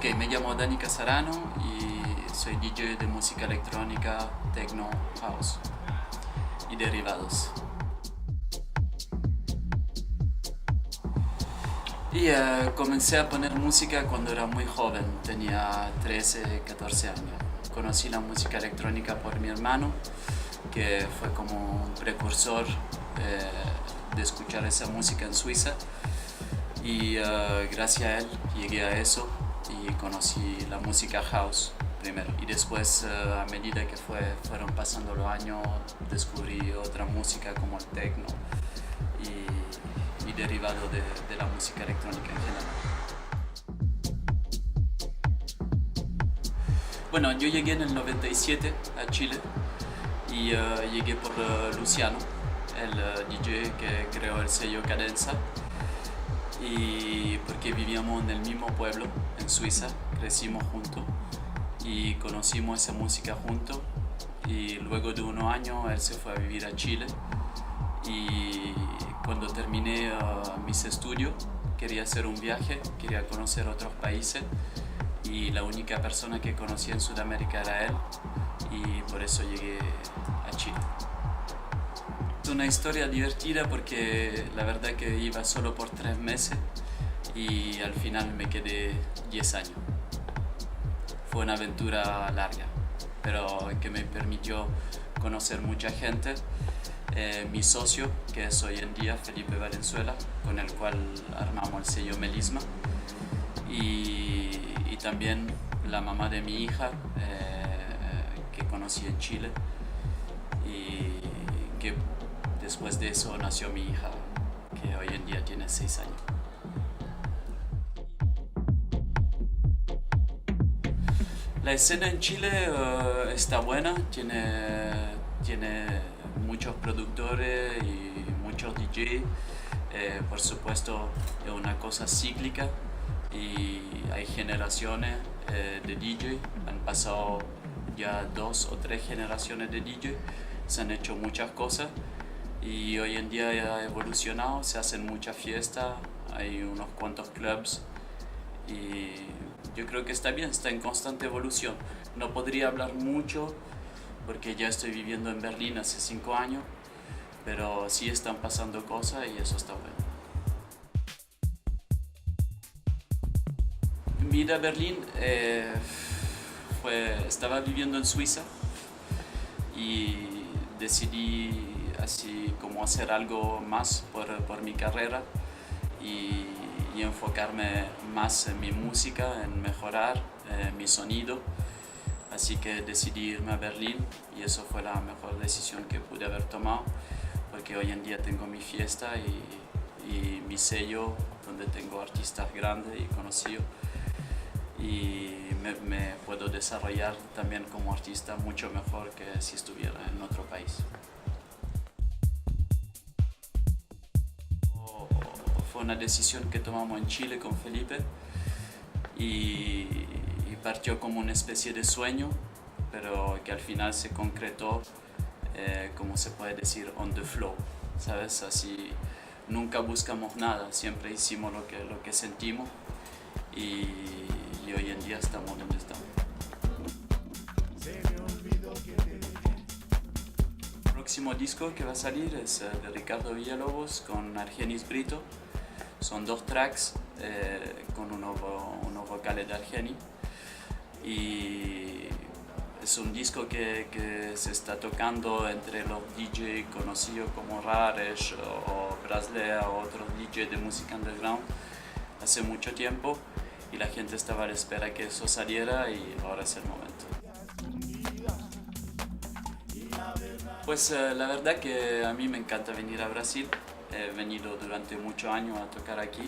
Ok, me llamo Dani Casarano y soy DJ de música electrónica, techno, house y derivados. Comencé a poner música cuando era muy joven, tenía 13, 14 años. Conocí la música electrónica por mi hermano, que fue como un precursor de escuchar esa música en Suiza. Y gracias a él llegué a eso y conocí la música house primero. Y después, a medida que fueron pasando los años, descubrí otra música como el techno y derivado de la música electrónica en general. Bueno, yo llegué en el 97 a Chile y llegué por Luciano, el DJ que creó el sello Cadenza, y porque vivíamos en el mismo pueblo, en Suiza, crecimos juntos y conocimos esa música juntos, y luego de unos años él se fue a vivir a Chile y cuando terminé mis estudios quería hacer un viaje, quería conocer otros países y la única persona que conocía en Sudamérica era él y por eso llegué a Chile. Es una historia divertida porque la verdad que iba solo por 3 meses y al final me quedé 10 años. Fue una aventura larga, pero que me permitió conocer mucha gente. Mi socio, que es hoy en día Felipe Valenzuela, con el cual armamos el sello Melisma, y también la mamá de mi hija, que conocí en Chile, y que después de eso nació mi hija, que hoy en día tiene 6 años. La escena en Chile está buena, tiene muchos productores y muchos DJ. Por supuesto es una cosa cíclica y hay generaciones de DJ. Han pasado ya 2 o 3 generaciones de DJ, se han hecho muchas cosas y hoy en día ya ha evolucionado, se hacen muchas fiestas, hay unos cuantos clubs y yo creo que está bien, está en constante evolución. No podría hablar mucho porque ya estoy viviendo en Berlín hace 5 años, pero sí están pasando cosas y eso está bueno. Mi ida a Berlín estaba viviendo en Suiza y decidí así como hacer algo más por mi carrera y enfocarme más en mi música, en mejorar mi sonido. Así que decidí irme a Berlín y eso fue la mejor decisión que pude haber tomado, porque hoy en día tengo mi fiesta y mi sello donde tengo artistas grandes y conocidos y me puedo desarrollar también como artista mucho mejor que si estuviera en otro país. Fue una decisión que tomamos en Chile con Felipe y partió como una especie de sueño, pero que al final se concretó, como se puede decir, on the flow, ¿sabes? Así nunca buscamos nada, siempre hicimos lo que sentimos y hoy en día estamos donde estamos. El próximo disco que va a salir es de Ricardo Villalobos con Argenis Brito. Son 2 tracks con unos vocales de Argenis y es un disco que se está tocando entre los DJ conocidos como Raresh o Braslea o otros DJ de música underground hace mucho tiempo y la gente estaba a la espera que eso saliera y ahora es el momento. Pues la verdad que a mí me encanta venir a Brasil. He venido durante muchos años a tocar aquí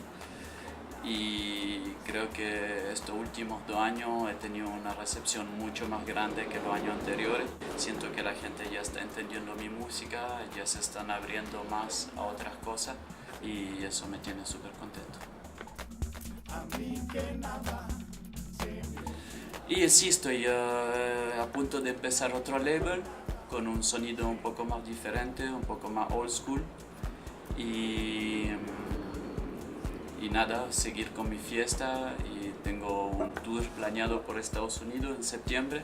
y creo que estos últimos 2 años he tenido una recepción mucho más grande que los años anteriores. Siento que la gente ya está entendiendo mi música, ya se están abriendo más a otras cosas y eso me tiene súper contento. Y sí, estoy a punto de empezar otro label con un sonido un poco más diferente, un poco más old school. Y y nada, seguir con mi fiesta y tengo un tour planeado por Estados Unidos en septiembre.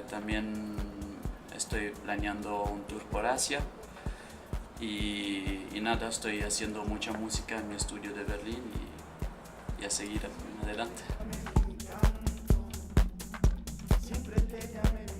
También estoy planeando un tour por Asia y nada, estoy haciendo mucha música en mi estudio de Berlín y a seguir adelante. Siempre te llamé.